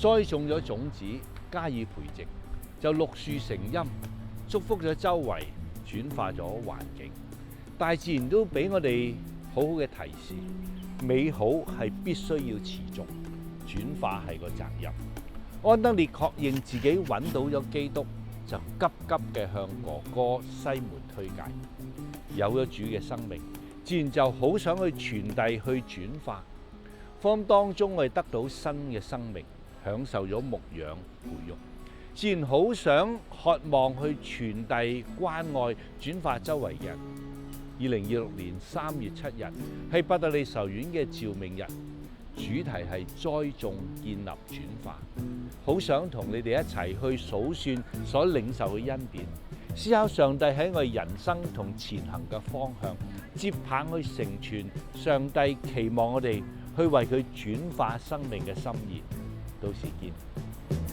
栽種咗種子，加以培植，就綠樹成蔭，祝福咗周圍，轉化咗環境。大自然都俾我哋好好嘅提示，美好係必須要持續，轉化係個責任。安德烈確認自己揾到咗基督，就急急嘅向哥哥西門推介。有咗主嘅生命，自然就好想去傳遞、去轉化。福音當中我哋得到新嘅生命，享受咗牧養培育，自然好想渴望去傳遞關愛、轉化周圍嘅人。2026年3月7日係伯特利修院嘅召命日，主題係栽種、建立、轉化。好想同你哋一齊去數算所領受嘅恩典，思考上帝喺我哋人生同前行嘅方向，接棒去成全上帝期望我哋去為佢轉化生命嘅心意。到時見。